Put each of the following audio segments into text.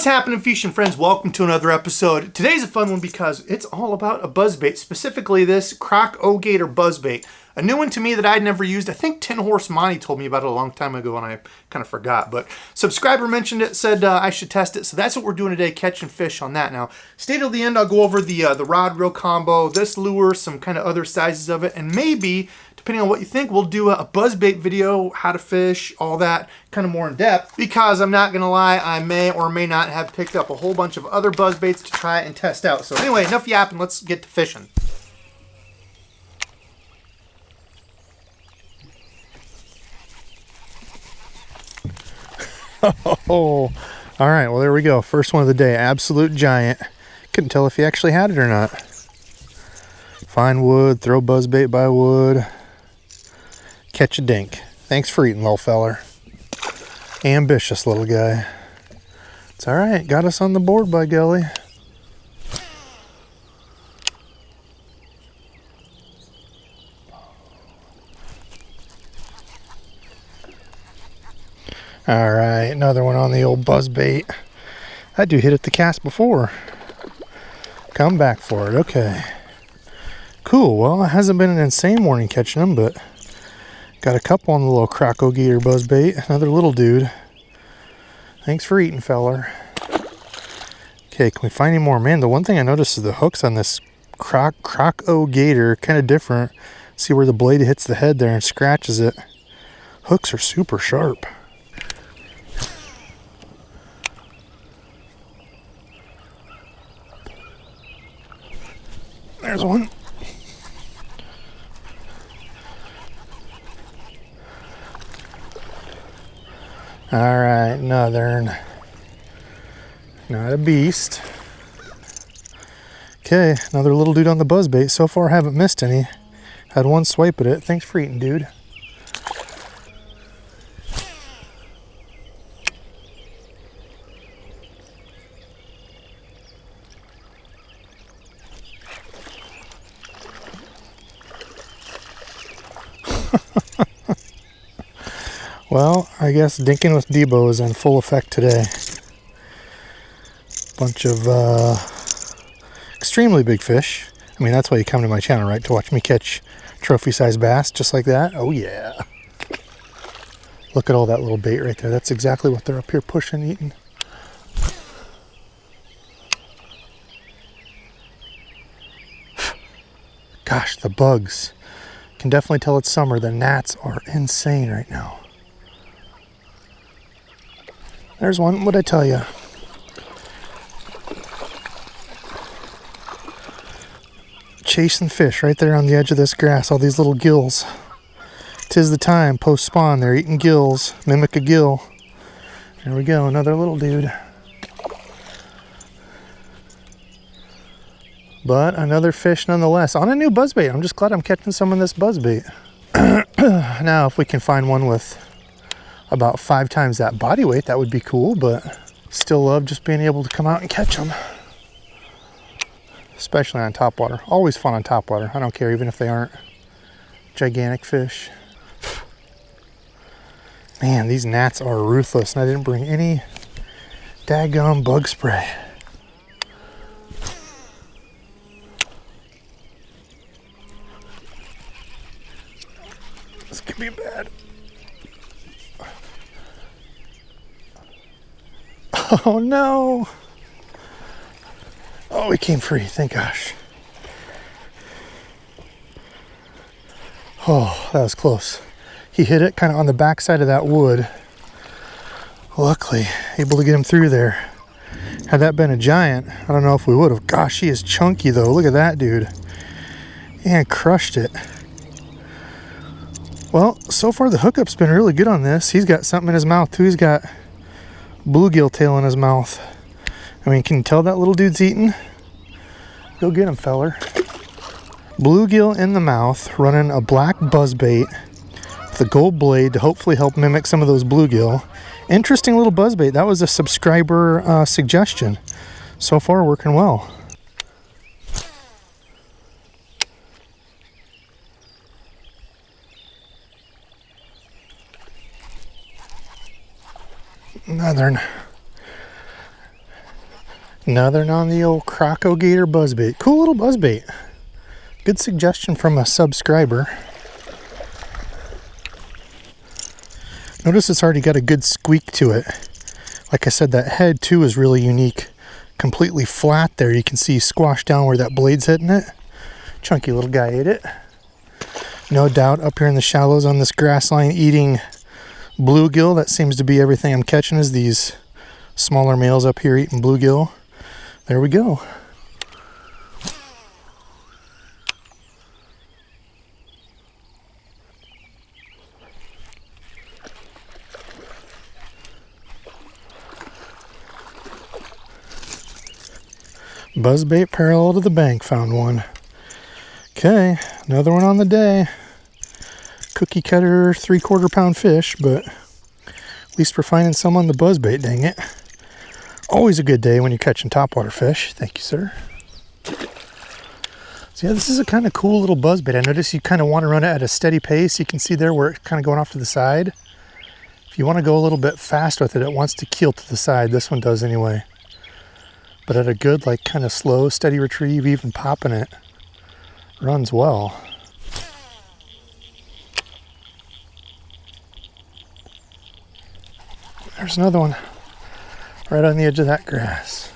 What's happening, fishing friends? Welcome to another episode. Today's a fun one because it's all about a buzzbait, specifically this Croc-O-Gator buzzbait. A new one to me that I'd never used. I think Tin Horse Monty told me about it a long time ago and I kind of forgot. But subscriber mentioned it, said I should test it. So that's what we're doing today, catching fish on that. Now, stay till the end. I'll go over the rod reel combo, this lure, some kind of other sizes of it, and maybe, depending on what you think, we'll do a buzzbait video, how to fish, all that, kind of more in depth. Because I'm not going to lie, I may or may not have picked up a whole bunch of other buzzbaits to try and test out. So anyway, enough yapping, let's get to fishing. Oh, all right, well there we go. First one of the day, absolute giant. Couldn't tell if he actually had it or not. Find wood, throw buzzbait by wood. Catch a dink. Thanks for eating, little feller. Ambitious little guy. It's all right. Got us on the board, by golly. All right, another one on the old buzzbait. That dude hit at the cast before. Come back for it. Okay. Cool. Well, it hasn't been an insane morning catching them, but got a couple on the little Croc-O-Gator buzzbait. Another little dude. Thanks for eating, feller. Okay, can we find any more? Man, the one thing I noticed is the hooks on this Croc-O-Gator kind of different. See where the blade hits the head there and scratches it. Hooks are super sharp. There's one. All right, another. Not a beast. Okay, another little dude on the buzzbait. So far, I haven't missed any. Had one swipe at it. Thanks for eating, dude. Well, I guess dinking with Debos is in full effect today. Bunch of extremely big fish. I mean, that's why you come to my channel, right? To watch me catch trophy-sized bass just like that. Oh, yeah. Look at all that little bait right there. That's exactly what they're up here pushing, eating. Gosh, the bugs. Can definitely tell it's summer. The gnats are insane right now. There's one. What'd I tell you? Chasing fish right there on the edge of this grass. All these little gills. 'Tis the time. Post spawn. They're eating gills. Mimic a gill. There we go. Another little dude. But another fish nonetheless. On a new buzzbait. I'm just glad I'm catching some of this buzzbait. Now, if we can find one with about 5 times that body weight, that would be cool, but still love just being able to come out and catch them. Especially on topwater. Always fun on topwater. I don't care, even if they aren't gigantic fish. Man, these gnats are ruthless, and I didn't bring any daggum bug spray. This could be bad. Oh no! Oh, he came free, thank gosh. Oh, that was close. He hit it kind of on the back side of that wood. Luckily, able to get him through there. Had that been a giant, I don't know if we would have. Gosh, he is chunky though. Look at that dude. And crushed it. Well, so far the hookup's been really good on this. He's got something in his mouth too. He's got bluegill tail in his mouth. I mean, can you tell that little dude's eating? Go get him, feller. Bluegill in the mouth, running a black buzzbait with a gold blade to hopefully help mimic some of those bluegill. Interesting little buzzbait. That was a subscriber suggestion. So far, working well. Another. Another on the old Croco-Gator buzzbait. Cool little buzzbait. Good suggestion from a subscriber. Notice it's already got a good squeak to it. Like I said, that head too is really unique. Completely flat there. You can see squashed down where that blade's hitting it. Chunky little guy ate it. No doubt up here in the shallows on this grass line eating bluegill. That seems to be everything I'm catching is these smaller males up here eating bluegill. There we go. Buzzbait parallel to the bank, found one. Okay, another one on the day. Cookie cutter 3/4 pound fish, but at least we're finding some on the buzzbait, dang it. Always a good day when you're catching topwater fish. Thank you, sir. So yeah, this is a kind of cool little buzzbait. I notice you kind of want to run it at a steady pace. You can see there where it's kind of going off to the side. If you want to go a little bit fast with it, it wants to keel to the side. This one does anyway. But at a good, like, kind of slow, steady retrieve, even popping it, runs well. There's another one right on the edge of that grass.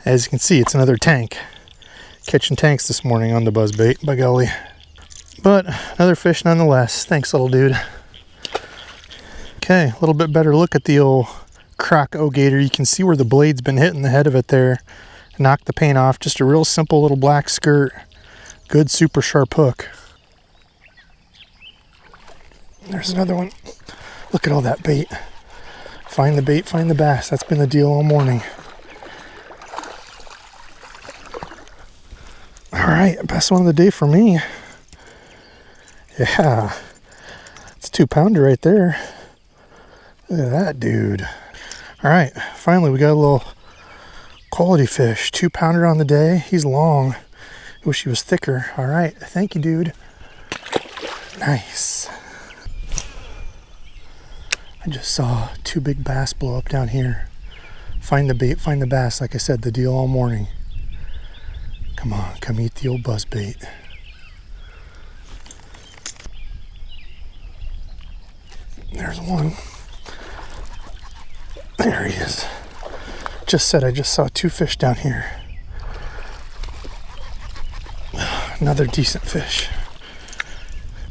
As you can see, it's another tank. Catching tanks this morning on the buzzbait, by golly. But another fish nonetheless. Thanks, little dude. Okay, a little bit better look at the old Croco-Gator. You can see where the blade's been hitting the head of it there. Knocked the paint off. Just a real simple little black skirt. Good super sharp hook. There's another one. Look at all that bait. Find the bait, find the bass. That's been the deal all morning. All right, best one of the day for me. Yeah, it's a 2-pounder right there. Look at that dude. All right, finally we got a little quality fish. 2-pounder on the day. He's long. Wish he was thicker. All right, thank you, dude. Nice. I just saw 2 big bass blow up down here. Find the bait, find the bass. Like I said, the deal all morning. Come on, come eat the old buzzbait. There's one. There he is. Just said I just saw 2 fish down here. Another decent fish.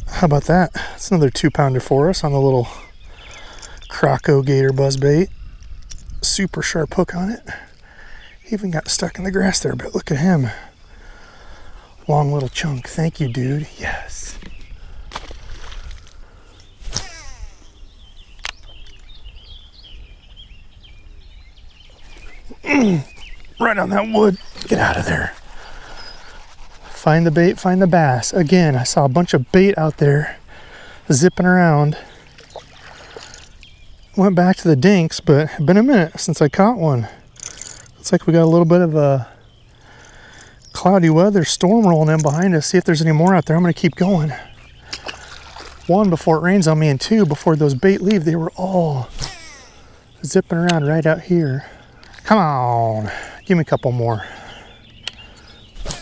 How about that? That's another 2-pounder for us on the little Croco-Gator buzzbait. Super sharp hook on it. He even got stuck in the grass there, but look at him. Long little chunk. Thank you, dude. Yes. Right on that wood. Get out of there. Find the bait, find the bass. Again, I saw a bunch of bait out there zipping around. Went back to the dinks, but it's been a minute since I caught one. Looks like we got a little bit of a cloudy weather storm rolling in behind us. See if there's any more out there. I'm going to keep going. 1, before it rains on me, and 2, before those bait leave. They were all zipping around right out here. Come on, give me a couple more.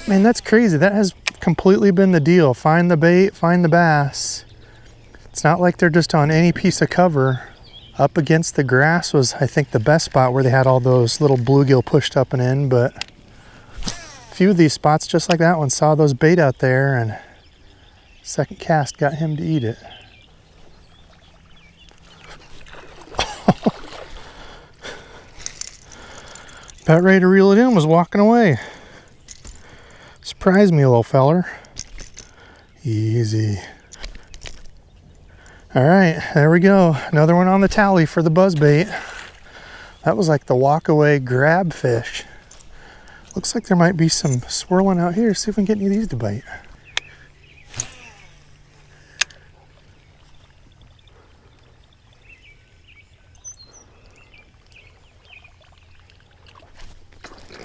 Man, that's crazy. That has completely been the deal. Find the bait, find the bass. It's not like they're just on any piece of cover. Up against the grass was, I think, the best spot where they had all those little bluegill pushed up and in, but a few of these spots, just like that one, saw those bait out there, and second cast got him to eat it. About ready to reel it in, was walking away. Surprised me, little feller. Easy. All right, there we go. Another one on the tally for the buzzbait. That was like the walk away grab fish. Looks like there might be some swirling out here. See if we can get any of these to bite.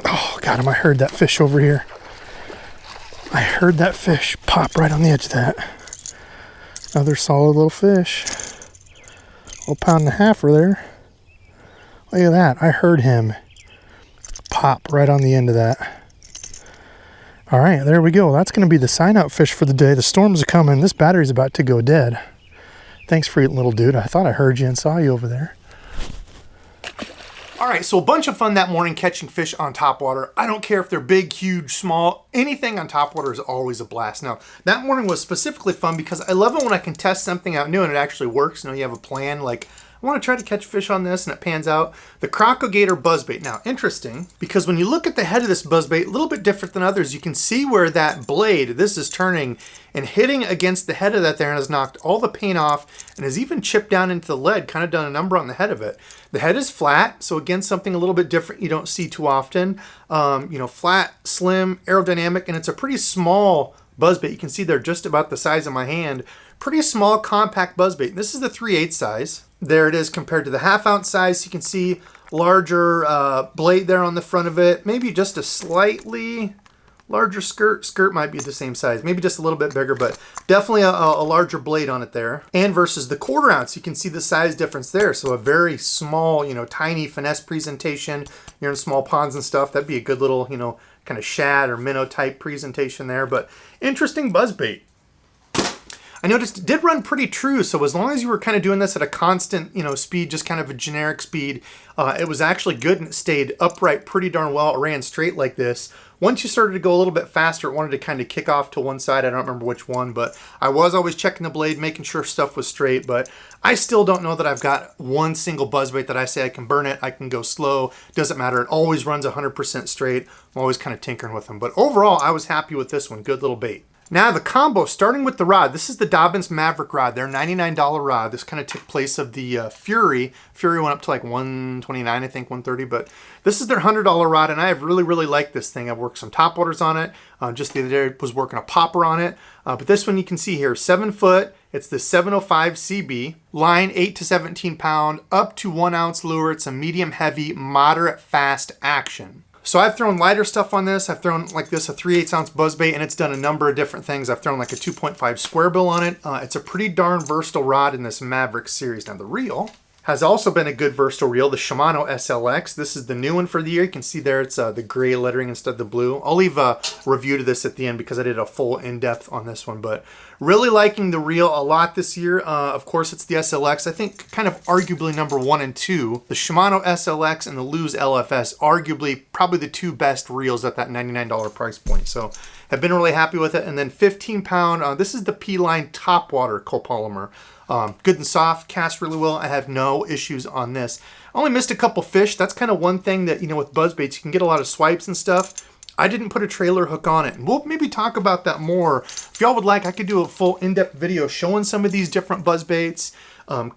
Oh, got him. I heard that fish over here. I heard that fish pop right on the edge of that. Another solid little fish. little 1.5 there. Look at that. I heard him pop right on the end of that. All right, there we go. That's going to be the sign out fish for the day. The storms are coming. This battery's about to go dead. Thanks for eating, little dude. I thought I heard you and saw you over there. All right, so a bunch of fun that morning catching fish on topwater. I don't care if they're big, huge, small, anything on topwater is always a blast. Now, that morning was specifically fun because I love it when I can test something out new and it actually works. You know, you have a plan, like, I want to try to catch fish on this and it pans out. The Crocogator buzzbait. Now, interesting, because when you look at the head of this buzzbait, a little bit different than others, you can see where that blade, this is turning and hitting against the head of that there and has knocked all the paint off and has even chipped down into the lead, kind of done a number on the head of it. The head is flat, so again, something a little bit different you don't see too often. You know, flat, slim, aerodynamic, and it's a pretty small buzzbait. You can see they're just about the size of my hand. Pretty small, compact buzzbait. This is the 3/8 size. There it is compared to the 1/2 ounce size. You can see larger blade there on the front of it. Maybe just a slightly larger skirt. Skirt might be the same size. Maybe just a little bit bigger, but definitely a larger blade on it there. And versus the 1/4 ounce, you can see the size difference there. So a very small, you know, tiny finesse presentation. You're in small ponds and stuff. That'd be a good little, you know, kind of shad or minnow type presentation there. But interesting buzzbait. I noticed it did run pretty true, so as long as you were kind of doing this at a constant, you know, speed, just kind of a generic speed, it was actually good and it stayed upright pretty darn well. It ran straight like this. Once you started to go a little bit faster, it wanted to kind of kick off to one side. I don't remember which one, but I was always checking the blade, making sure stuff was straight, but I still don't know that I've got one single buzzbait that I say I can burn it, I can go slow, doesn't matter. It always runs 100% straight. I'm always kind of tinkering with them, but overall, I was happy with this one. Good little bait. Now the combo, starting with the rod. This is the Dobyns Maverick rod. Their $99 rod. This kind of took place of the Fury. Fury went up to like $129, I think, $130. But this is their $100 rod, and I have really liked this thing. I've worked some topwaters on it. Just the other day, I was working a popper on it. But this one you can see here, 7 foot. It's the 705 CB. Line 8 to 17 pound, up to 1 ounce lure. It's a medium heavy, moderate fast action. So I've thrown lighter stuff on this. I've thrown like this, a 3/8 ounce buzzbait, and it's done a number of different things. I've thrown like a 2.5 square bill on it. It's a pretty darn versatile rod in this Maverick series. Now the reel has also been a good versatile reel, the Shimano SLX. This is the new one for the year. You can see there it's the gray lettering instead of the blue. I'll leave a review to this at the end because I did a full in-depth on this one, but really liking the reel a lot this year. Of course, it's the SLX. I think kind of arguably number 1 and 2. The Shimano SLX and the Lew's LFS, arguably probably the 2 best reels at that $99 price point. So have been really happy with it. And then 15 pound, this is the P-Line Topwater copolymer. Good and soft, cast really well. I have no issues on this. I only missed a couple fish. That's kind of one thing that, you know, with buzzbaits, you can get a lot of swipes and stuff. I didn't put a trailer hook on it. And we'll maybe talk about that more. If y'all would like, I could do a full in-depth video showing some of these different buzzbaits,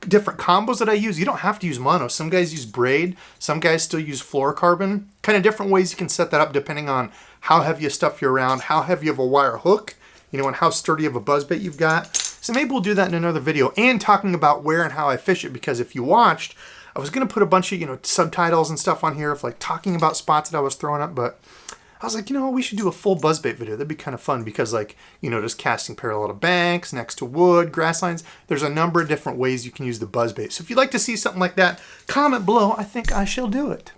different combos that I use. You don't have to use mono. Some guys use braid. Some guys still use fluorocarbon. Kind of different ways you can set that up depending on how heavy a stuff you're around, how heavy of a wire hook, you know, and how sturdy of a buzzbait you've got. So maybe we'll do that in another video, and talking about where and how I fish it, because if you watched, I was going to put a bunch of, you know, subtitles and stuff on here of like talking about spots that I was throwing up, but I was like, you know, we should do a full buzzbait video. That'd be kind of fun because, like, you know, just casting parallel to banks, next to wood, grass lines. There's a number of different ways you can use the buzzbait. So if you'd like to see something like that, comment below. I think I shall do it.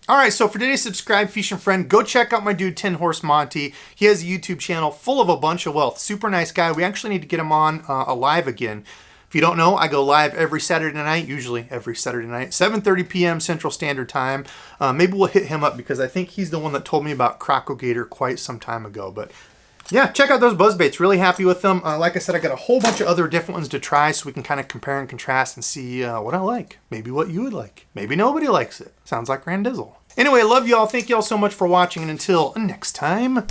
All right, so for today's subscribe fishing friend, go check out my dude 10 Horse Monty. He has a YouTube channel full of a bunch of wealth. Super nice guy. We actually need to get him on live again. If you don't know, I go live every Saturday night, usually every Saturday night, 7:30 p.m. Central Standard Time. Maybe we'll hit him up because I think he's the one that told me about Crocogator quite some time ago. But yeah, check out those buzzbaits. Really happy with them. Like I said, I got a whole bunch of other different ones to try so we can kind of compare and contrast and see what I like. Maybe what you would like. Maybe nobody likes it. Sounds like Randizzle. Anyway, love y'all. Thank y'all so much for watching, and until next time.